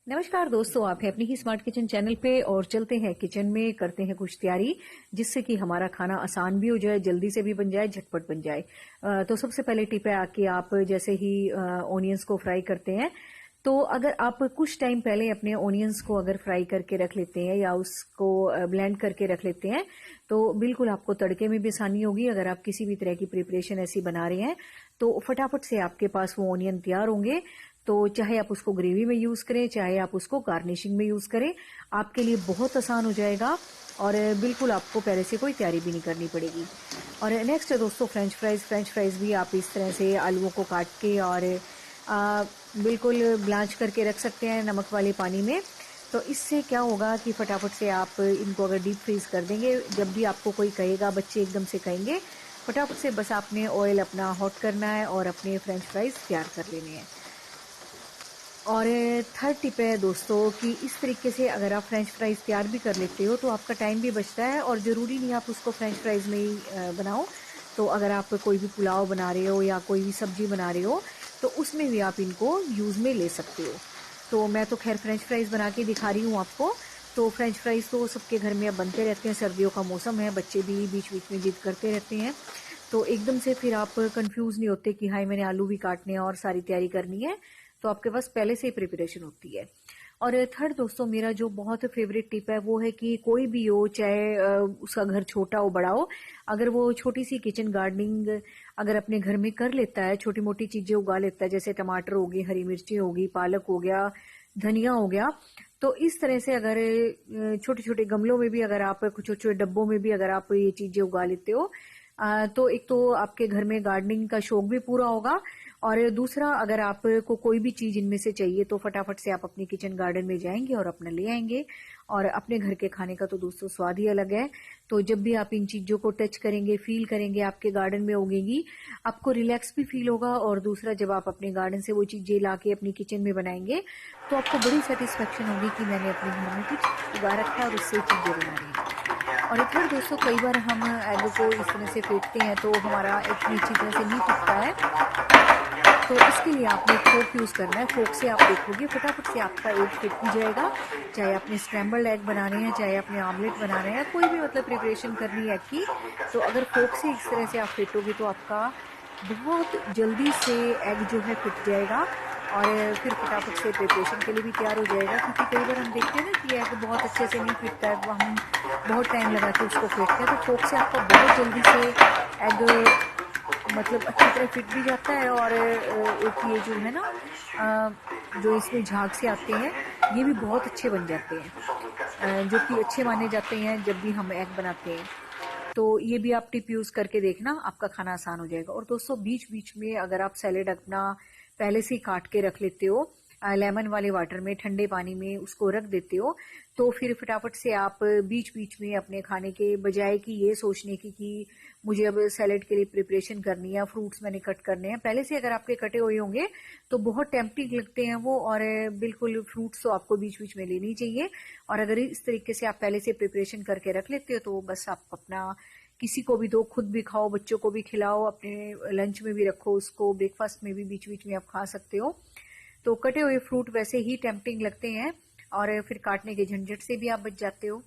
नमस्कार दोस्तों, आप हैं अपनी ही स्मार्ट किचन चैनल पे और चलते हैं किचन में, करते हैं कुछ तैयारी जिससे कि हमारा खाना आसान भी हो जाए, जल्दी से भी बन जाए, झटपट बन जाए। तो सबसे पहले टिप है कि आप जैसे ही ऑनियंस को फ्राई करते हैं, तो अगर आप कुछ टाइम पहले अपने ऑनियंस को अगर फ्राई करके रख लेते हैं या उसको ब्लेंड करके रख लेते हैं, तो बिल्कुल आपको तड़के में भी आसानी होगी। अगर आप किसी भी तरह की प्रिपरेशन ऐसी बना रहे हैं तो फटाफट से आपके पास वो ऑनियन तैयार होंगे। तो चाहे आप उसको ग्रेवी में यूज करें, चाहे आप उसको गार्निशिंग में यूज करें, आपके लिए बहुत आसान हो जाएगा और बिल्कुल आपको पहले से कोई तैयारी भी नहीं करनी पड़ेगी। और नेक्स्ट है दोस्तों फ्रेंच फ्राइज भी आप इस तरह से आलूओं को काट के और बिल्कुल ब्लांच करके रख सकते हैं नमक वाले पानी में। तो इससे क्या होगा कि फटाफट से आप इनको अगर डीप फ्रीज कर देंगे, जब भी आपको कोई कहेगा, बच्चे एकदम से कहेंगे, फटाफट से बस आपने ऑयल अपना हॉट करना है और अपने फ्रेंच फ्राइज तैयार कर लेने हैं। और थर्ड टिप है दोस्तों कि इस तरीके से अगर आप फ्रेंच फ्राइज तैयार भी कर लेते हो तो आपका टाइम भी बचता है और ज़रूरी नहीं आप उसको फ्रेंच फ्राइज में ही बनाओ। तो अगर आप कोई भी पुलाव बना रहे हो या कोई भी सब्जी बना रहे हो तो उसमें भी आप इनको यूज़ में ले सकते हो। तो मैं तो खैर फ्रेंच फ्राइज बना के दिखा रही हूँ आपको। तो फ्रेंच फ्राइज तो सबके घर में अब बनते रहते हैं, सर्दियों का मौसम है, बच्चे भी बीच बीच में जिद करते रहते हैं। तो एकदम से फिर आप कंफ्यूज नहीं होते कि हाय मैंने आलू भी काटने हैं और सारी तैयारी करनी है। तो आपके पास पहले से ही प्रिपरेशन होती है। और थर्ड दोस्तों, मेरा जो बहुत फेवरेट टिप है वो है कि कोई भी हो, चाहे उसका घर छोटा हो बड़ा हो, अगर वो छोटी सी किचन गार्डनिंग अगर अपने घर में कर लेता है, छोटी मोटी चीजें उगा लेता है, जैसे टमाटर हो गई, हरी मिर्ची होगी, पालक हो गया, धनिया हो गया, तो इस तरह से अगर छोटे छोटे गमलों में भी अगर आप, कुछ छोटे छोटे डब्बों में भी अगर आप ये चीजें उगा लेते हो, तो एक तो आपके घर में गार्डनिंग का शौक भी पूरा होगा और दूसरा अगर आपको कोई भी चीज इनमें से चाहिए तो फटाफट से आप अपनी किचन गार्डन में जाएंगे और अपना ले आएंगे। और अपने घर के खाने का तो दोस्तों स्वाद ही अलग है। तो जब भी आप इन चीजों को टच करेंगे, फील करेंगे, आपके गार्डन में उगेंगी, आपको रिलैक्स भी फील होगा। और दूसरा, जब आप अपने गार्डन से वो चीजें ला के अपनी किचन में बनाएंगे तो आपको बड़ी सेटिस्फेक्शन होगी कि मैंने अपने घर में कुछ उगा रखा है और उससे चीजें बना रही हैं। और इधर दोस्तों कई बार हम एग को इस तरह से फेंटते हैं तो हमारा एग अच्छी तरह से नहीं टूटता है। तो इसके लिए आपने फोक यूज करना है। फोक से आप देखोगे फटाफट से आपका एग फिट भी जाएगा। चाहे आपने स्क्रैम्बल्ड एग बनाने हैं, चाहे आपने ऑमलेट बनाने हैं, कोई भी मतलब प्रिपरेशन करनी है एग की, तो अगर फोक से इस तरह से आप फिटोगे तो आपका बहुत जल्दी से एग जो है फिट जाएगा और फिर फटाफट से प्रिपरेशन के लिए भी तैयार हो जाएगा। क्योंकि कई बार हम देखते हैं ना कि एग बहुत अच्छे से नहीं फिटता है, हम बहुत टाइम लगा के उसको फेंटते हैं। तो फोक से आपका बहुत जल्दी से एग मतलब अच्छी तरह फिट भी जाता है और एक ये जो है ना जो इसमें झाग से आते हैं, ये भी बहुत अच्छे बन जाते हैं, जो कि अच्छे माने जाते हैं जब भी हम एग बनाते हैं। तो ये भी आप टिप यूज करके देखना, आपका खाना आसान हो जाएगा। और दोस्तों बीच बीच में अगर आप सैलेड अपना पहले से ही काट के रख लेते हो, लेमन वाले वाटर में, ठंडे पानी में उसको रख देते हो, तो फिर फटाफट से आप बीच बीच में अपने खाने के बजाय कि ये सोचने की कि मुझे अब सैलेड के लिए प्रिपरेशन करनी है, फ्रूट्स मैंने कट करने हैं, पहले से अगर आपके कटे हुए होंगे तो बहुत टेम्पटिंग लगते हैं वो। और बिल्कुल फ्रूट्स तो आपको बीच बीच में लेनी चाहिए। और अगर इस तरीके से आप पहले से प्रिपरेशन करके रख लेते हो तो बस आप अपना किसी को भी दो, खुद भी खाओ, बच्चों को भी खिलाओ, अपने लंच में भी रखो उसको, ब्रेकफास्ट में भी बीच बीच में आप खा सकते हो। तो कटे हुए फ्रूट वैसे ही टेम्पटिंग लगते हैं और फिर काटने के झंझट से भी आप बच जाते हो।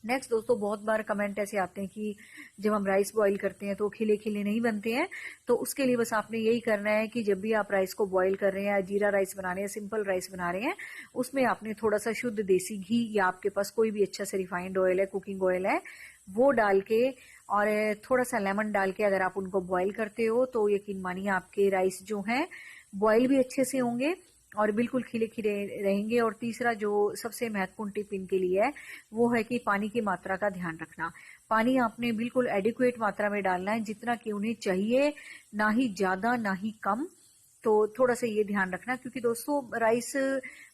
नेक्स्ट दोस्तों, बहुत बार कमेंट ऐसे आते हैं कि जब हम राइस बॉईल करते हैं तो खिले खिले नहीं बनते हैं। तो उसके लिए बस आपने यही करना है कि जब भी आप राइस को बॉईल कर रहे हैं, या जीरा राइस बना रहे हैं, सिंपल राइस बना रहे हैं, उसमें आपने थोड़ा सा शुद्ध देसी घी या आपके पास कोई भी अच्छा सा रिफाइंड ऑयल है, कुकिंग ऑयल है, वो डाल के और थोड़ा सा लेमन डाल के अगर आप उनको बॉईल करते हो तो यकीन मानिए आपके राइस जो हैं बॉईल भी अच्छे से होंगे और बिल्कुल खिले खिले रहेंगे। और तीसरा जो सबसे महत्वपूर्ण टिप इनके लिए है वो है कि पानी की मात्रा का ध्यान रखना। पानी आपने बिल्कुल एडिक्वेट मात्रा में डालना है, जितना कि उन्हें चाहिए, ना ही ज्यादा ना ही कम। तो थोड़ा सा ये ध्यान रखना, क्योंकि दोस्तों राइस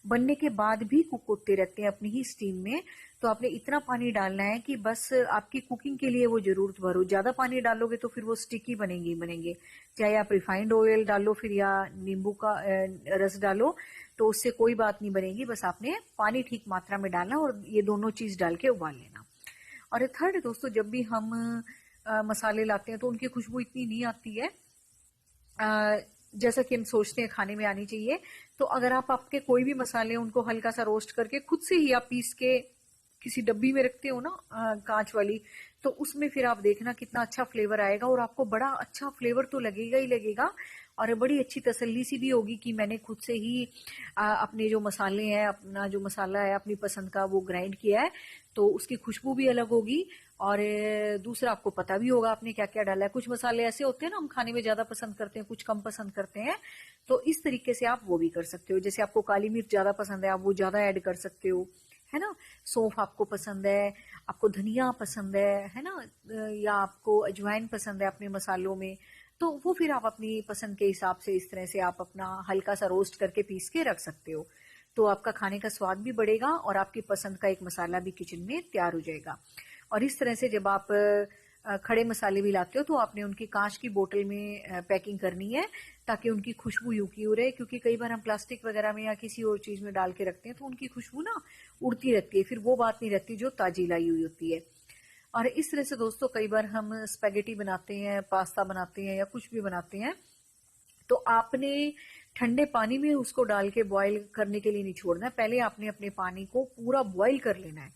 बनने के बाद भी कुक होते रहते हैं अपनी ही स्टीम में। तो आपने इतना पानी डालना है कि बस आपकी कुकिंग के लिए वो जरूरत भर हो। ज्यादा पानी डालोगे तो फिर वो स्टिकी बनेंगे ही बनेंगे। चाहे आप रिफाइंड ऑयल डालो फिर या नींबू का रस डालो, तो उससे कोई बात नहीं बनेगी। बस आपने पानी ठीक मात्रा में डालना और ये दोनों चीज डाल के उबाल लेना। और थर्ड दोस्तों, जब भी हम मसाले लाते हैं तो उनकी खुशबू इतनी नहीं आती है। जैसा कि हम सोचते हैं खाने में आनी चाहिए। तो अगर आप आपके कोई भी मसाले उनको हल्का सा रोस्ट करके खुद से ही आप पीस के किसी डब्बी में रखते हो ना, कांच वाली, तो उसमें फिर आप देखना कितना अच्छा फ्लेवर आएगा और आपको बड़ा अच्छा फ्लेवर तो लगेगा ही लगेगा, और बड़ी अच्छी तसल्ली सी भी होगी कि मैंने खुद से ही अपने जो मसाले हैं, अपना जो मसाला है अपनी पसंद का वो ग्राइंड किया है, तो उसकी खुशबू भी अलग होगी। और दूसरा आपको पता भी होगा आपने क्या क्या डाला है। कुछ मसाले ऐसे होते हैं ना हम खाने में ज्यादा पसंद करते हैं, कुछ कम पसंद करते हैं, तो इस तरीके से आप वो भी कर सकते हो। जैसे आपको काली मिर्च ज्यादा पसंद है, आप वो ज्यादा ऐड कर सकते हो, है ना। सौंफ आपको पसंद है, आपको धनिया पसंद है ना, या आपको अजवाइन पसंद है अपने मसालों में, तो वो फिर आप अपनी पसंद के हिसाब से इस तरह से आप अपना हल्का सा रोस्ट करके पीस के रख सकते हो। तो आपका खाने का स्वाद भी बढ़ेगा और आपकी पसंद का एक मसाला भी किचन में तैयार हो जाएगा। और इस तरह से जब आप खड़े मसाले भी लाते हो तो आपने उनकी कांच की बोतल में पैकिंग करनी है, ताकि उनकी खुशबू यूं की रहे, क्योंकि कई बार हम प्लास्टिक वगैरह में या किसी और चीज में डाल के रखते हैं तो उनकी खुशबू ना उड़ती रहती है, फिर वो बात नहीं रहती जो ताजी लाई हुई होती है। और इस तरह से दोस्तों कई बार हम स्पेगेटी बनाते हैं, पास्ता बनाते हैं या कुछ भी बनाते हैं, तो आपने ठंडे पानी में उसको डाल के बॉईल करने के लिए नहीं छोड़ना है, पहले आपने अपने पानी को पूरा बॉईल कर लेना है।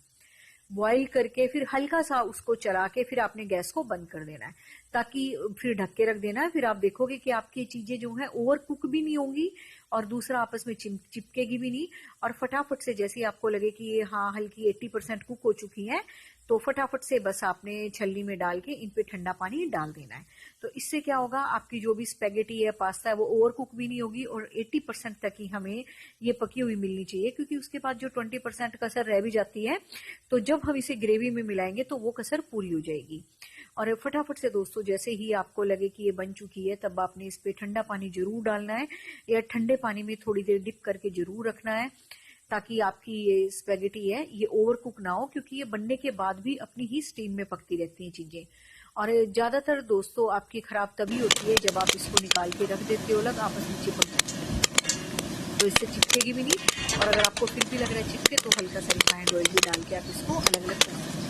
बॉईल करके फिर हल्का सा उसको चला के फिर आपने गैस को बंद कर देना है, ताकि फिर ढक के रख देना है। फिर आप देखोगे कि आपकी चीजें जो है ओवर कुक भी नहीं होंगी और दूसरा आपस में चिपकेगी भी नहीं, और फटाफट से जैसे ही आपको लगे कि ये हाँ हल्की 80% कुक हो चुकी है, तो फटाफट से बस आपने छलनी में डाल के इन पे ठंडा पानी डाल देना है। तो इससे क्या होगा, आपकी जो भी स्पेगेटी है, पास्ता है, वो ओवर कुक भी नहीं होगी और 80% तक ही हमें ये पकी हुई मिलनी चाहिए, क्योंकि उसके बाद जो 20% कसर रह भी जाती है, तो जब हम इसे ग्रेवी में मिलाएंगे तो वो कसर पूरी हो जाएगी। और फटाफट से दोस्तों जैसे ही आपको लगे कि ये बन चुकी है, तब आपने इस पे ठंडा पानी जरूर डालना है, या ठंडे पानी में थोड़ी देर डिप करके जरूर रखना है, ताकि आपकी ये स्पेगेटी है ये ओवर कुक ना हो, क्योंकि ये बनने के बाद भी अपनी ही स्टीम में पकती रहती हैं चीजें। और ज्यादातर दोस्तों आपकी खराब तभी होती है जब आप इसको निकाल के रख देते हो, अलग आपस में चिपक जाती है, तो इससे चिपकेगी भी नहीं। और अगर आपको फिर भी लग रहा है चिपके, तो हल्का सा रिफाइंड ऑयल भी डाल के आप इसको अलग अलग कर सकते हैं।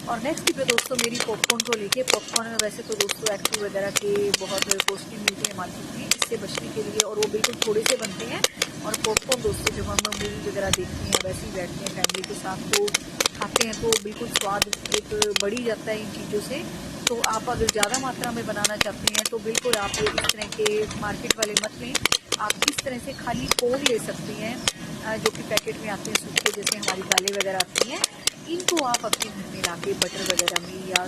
और नेक्स्ट पे दोस्तों मेरी पॉपकॉर्न को लेके, पॉपकॉर्न वैसे तो दोस्तों एक्टिव वगैरह के बहुत कॉस्टली मिलते हैं मार्केट में, इससे बचने के लिए, और वो बिल्कुल थोड़े से बनते हैं। और पॉपकॉर्न दोस्तों जब हम मूवी वगैरह देखते हैं, वैसे ही बैठते हैं फैमिली के साथ तो खाते हैं, तो बिल्कुल स्वाद एक बढ़ ही जाता है इन चीज़ों से। तो आप अगर ज़्यादा मात्रा में बनाना चाहते हैं तो बिल्कुल आप इस तरह के मार्केट वाले मत लें, आप इस तरह से खाली कोन ले सकते हैं, जो कि पैकेट में आते हैं सूखे, जैसे हमारी दालें वगैरह आती हैं, इनको आप अपने घर में लाके बटर वगैरह में या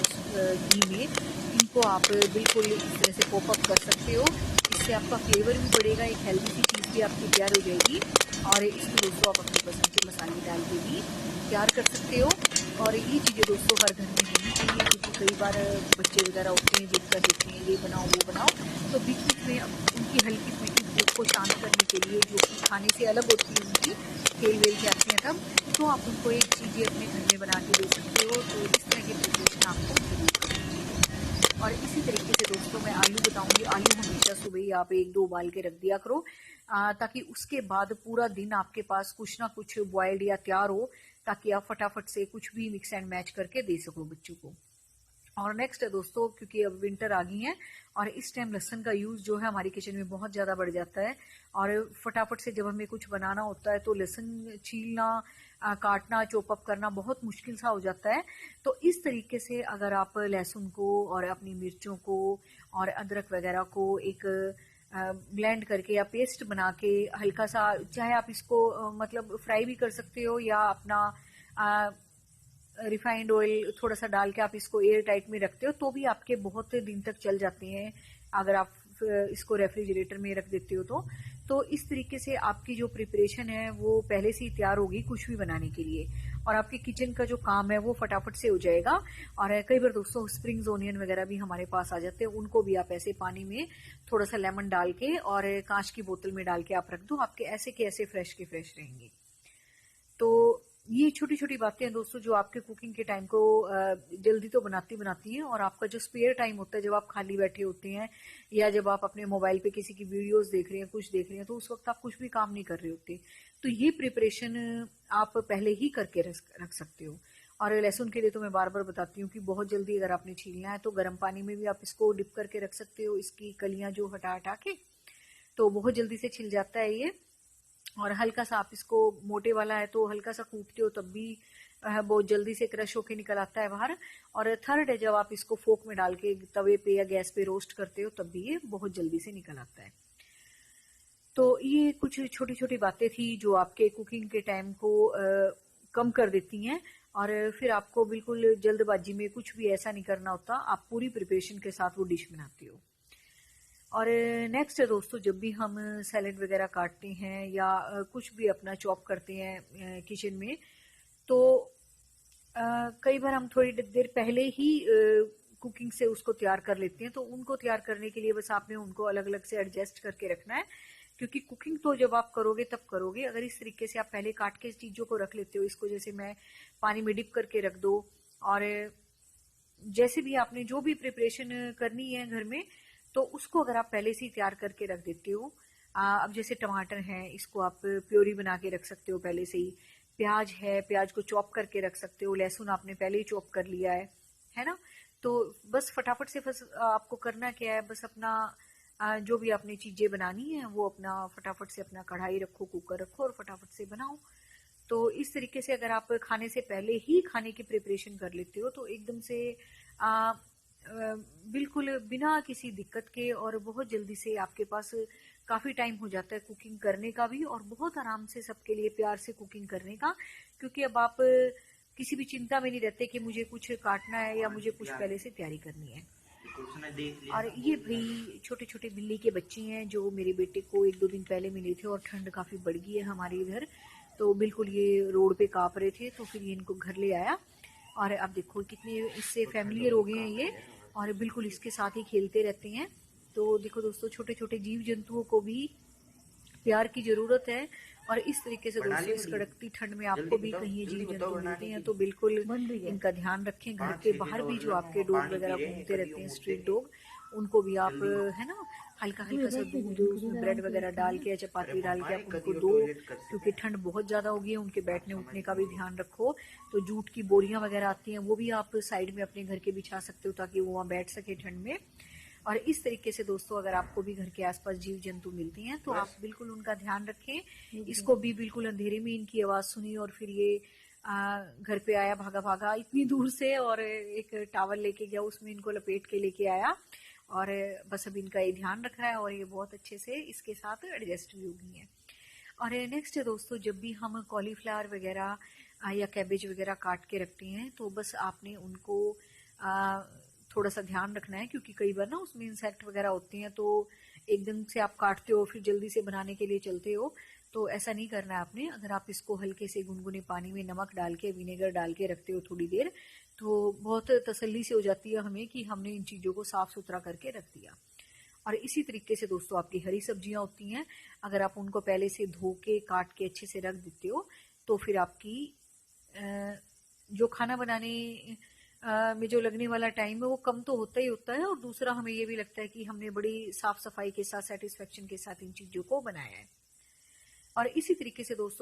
घी में इनको आप बिल्कुल इस तरह से पॉप अप कर सकते हो। इससे आपका फ्लेवर भी बढ़ेगा, एक हेल्दी सी चीज़ भी आपकी तैयार हो जाएगी, और इसमें दोस्तों आप अपनी पसंद के मसाले डाल के भी तैयार कर सकते हो। और ये चीज़ें दोस्तों हर घर में होनी चाहिए, क्योंकि कई बार बच्चे वगैरह होते हैं जिद कर देते हैं ये बनाओ वो बनाओ, तो बीच बीच में उनकी हल्की फुल्की भूख को शांत करने के लिए, जो कि खाने से अलग होती है उनकी, खेल वेल के आते हैं तब, तो आप उनको एक चीज़ें अपने घर में बना के दे सकते हो। तो इस तरह की प्रिपरेशन आपको जरूर करनी चाहिए। और इसी तरीके से दोस्तों मैं आलू बताऊंगी। आलू हमेशा सुबह ही आप 1-2 उबाल के रख दिया करो, ताकि उसके बाद पूरा दिन आपके पास कुछ ना कुछ बॉइल्ड या तैयार हो, ताकि आप फटाफट से कुछ भी मिक्स एंड मैच करके दे सको बच्चों को। और नेक्स्ट है दोस्तों, क्योंकि अब विंटर आ गई है और इस टाइम लहसुन का यूज जो है हमारी किचन में बहुत ज्यादा बढ़ जाता है, और फटाफट से जब हमें कुछ बनाना होता है तो लहसुन छीलना, काटना, चॉप अप करना बहुत मुश्किल सा हो जाता है। तो इस तरीके से अगर आप लहसुन को और अपनी मिर्चों को और अदरक वगैरह को एक ब्लेंड करके या पेस्ट बना के हल्का सा, चाहे आप इसको मतलब फ्राई भी कर सकते हो, या अपना रिफाइंड ऑयल थोड़ा सा डाल के आप इसको एयर टाइट में रखते हो तो भी आपके बहुत दिन तक चल जाते हैं, अगर आप इसको रेफ्रिजरेटर में रख देते हो तो इस तरीके से आपकी जो प्रिपरेशन है वो पहले से ही तैयार होगी कुछ भी बनाने के लिए, और आपके किचन का जो काम है वो फटाफट से हो जाएगा। और कई बार दोस्तों स्प्रिंग्स ओनियन वगैरह भी हमारे पास आ जाते हैं, उनको भी आप ऐसे पानी में थोड़ा सा लेमन डाल के और कांच की बोतल में डाल के आप रख दो, आपके ऐसे के ऐसे फ्रेश के फ्रेश रहेंगे। तो ये छोटी छोटी बातें हैं दोस्तों जो आपके कुकिंग के टाइम को जल्दी तो बनाती हैं, और आपका जो स्पेयर टाइम होता है जब आप खाली बैठे होते हैं, या जब आप अपने मोबाइल पे किसी की वीडियोस देख रहे हैं, कुछ देख रहे हैं, तो उस वक्त आप कुछ भी काम नहीं कर रहे होते, तो ये प्रिपरेशन आप पहले ही करके रख सकते हो। और लहसुन के लिए तो मैं बार बार बताती हूँ कि बहुत जल्दी अगर आपने छीलना है तो गर्म पानी में भी आप इसको डिप करके रख सकते हो, इसकी कलियां जो हटा हटा के, तो बहुत जल्दी से छिल जाता है ये। और हल्का सा आप इसको, मोटे वाला है तो हल्का सा कूटते हो तब भी बहुत जल्दी से क्रश होके निकल आता है बाहर। और थर्ड है, जब आप इसको फोक में डाल के तवे पे या गैस पे रोस्ट करते हो तब भी ये बहुत जल्दी से निकल आता है। तो ये कुछ छोटी छोटी बातें थी जो आपके कुकिंग के टाइम को कम कर देती हैं, और फिर आपको बिल्कुल जल्दबाजी में कुछ भी ऐसा नहीं करना होता, आप पूरी प्रिपरेशन के साथ वो डिश बनाते हो। और नेक्स्ट है दोस्तों, जब भी हम सैलेड वगैरह काटते हैं या कुछ भी अपना चॉप करते हैं किचन में, तो कई बार हम थोड़ी देर पहले ही कुकिंग से उसको तैयार कर लेते हैं। तो उनको तैयार करने के लिए बस आपने उनको अलग अलग से एडजस्ट करके रखना है, क्योंकि कुकिंग तो जब आप करोगे तब करोगे। अगर इस तरीके से आप पहले काट के चीजों को रख लेते हो, इसको जैसे मैं पानी में डिप करके रख दो, और जैसे भी आपने जो भी प्रिपरेशन करनी है घर में, तो उसको अगर आप पहले से ही तैयार करके रख देते हो। अब जैसे टमाटर है, इसको आप प्योरी बना के रख सकते हो पहले से ही। प्याज है, प्याज को चॉप करके रख सकते हो। लहसुन आपने पहले ही चॉप कर लिया है ना। तो बस फटाफट से बस आपको करना क्या है, बस अपना जो भी आपने चीजें बनानी है वो अपना फटाफट से अपना कढ़ाई रखो, कुकर रखो और फटाफट से बनाओ। तो इस तरीके से अगर आप खाने से पहले ही खाने की प्रिपरेशन कर लेते हो तो एकदम से बिल्कुल बिना किसी दिक्कत के और बहुत जल्दी से आपके पास काफी टाइम हो जाता है कुकिंग करने का भी, और बहुत आराम से सबके लिए प्यार से कुकिंग करने का। क्योंकि अब आप किसी भी चिंता में नहीं रहते कि मुझे कुछ काटना है या मुझे कुछ पहले से तैयारी करनी है। और ये भाई छोटे छोटे बिल्ली के बच्चे हैं जो मेरे बेटे को 1-2 दिन पहले मिले थे, और ठंड काफी बढ़ गई है हमारे इधर, तो बिल्कुल ये रोड पे कांप रहे थे। तो फिर ये इनको घर ले आया, और अब देखो कितने इससे फैमिलियर हो गए हैं ये, और बिल्कुल इसके साथ ही खेलते रहते हैं। तो देखो दोस्तों, छोटे छोटे जीव जंतुओं को भी प्यार की जरूरत है। और इस तरीके से दोस्तों, इस कड़कती ठंड में आपको भी कहीं जीव जंतु मिलते हैं तो बिल्कुल इनका ध्यान रखें। घर के बाहर भी जो आपके डॉग वगैरह घूमते रहते हैं, स्ट्रीट डॉग, उनको भी आप है ना हल्का हल्का सा दूध, उसमें ब्रेड वगैरह डाल के या चपाती डाल के आप उनको दो, क्योंकि ठंड बहुत ज्यादा होगी है। उनके बैठने उठने का भी ध्यान रखो। तो जूट की बोरियां वगैरह आती हैं, वो भी आप साइड में अपने घर के बिछा सकते हो ताकि वो वहां बैठ सके ठंड में। और इस तरीके से दोस्तों, अगर आपको भी घर के आसपास जीव जंतु मिलते हैं तो आप बिल्कुल उनका ध्यान रखें। इसको भी बिल्कुल अंधेरे में इनकी आवाज सुनी और फिर ये घर पे आया, भागा भागा इतनी दूर से, और एक टावल लेके गया, उसमें इनको लपेट के लेके आया, और बस अब इनका ये ध्यान रख रहा है, और ये बहुत अच्छे से इसके साथ एडजस्ट भी हो गई है। और नेक्स्ट है दोस्तों, जब भी हम कॉलीफ्लावर वगैरह या कैबेज वगैरह काट के रखते हैं तो बस आपने उनको थोड़ा सा ध्यान रखना है, क्योंकि कई बार ना उसमें इंसेक्ट वगैरह होते हैं, तो एकदम से आप काटते हो फिर जल्दी से बनाने के लिए चलते हो, तो ऐसा नहीं करना है आपने। अगर आप इसको हल्के से गुनगुने पानी में नमक डाल के, विनेगर डाल के रखते हो थोड़ी देर, तो बहुत तसल्ली से हो जाती है हमें कि हमने इन चीजों को साफ सुथरा करके रख दिया। और इसी तरीके से दोस्तों, आपकी हरी सब्जियां होती हैं, अगर आप उनको पहले से धो के काट के अच्छे से रख देते हो तो फिर आपकी जो खाना बनाने में जो लगने वाला टाइम है वो कम तो होता ही होता है, और दूसरा हमें ये भी लगता है कि हमने बड़ी साफ सफाई के साथ, सेटिस्फेक्शन के साथ इन चीजों को बनाया है। और इसी तरीके से दोस्तों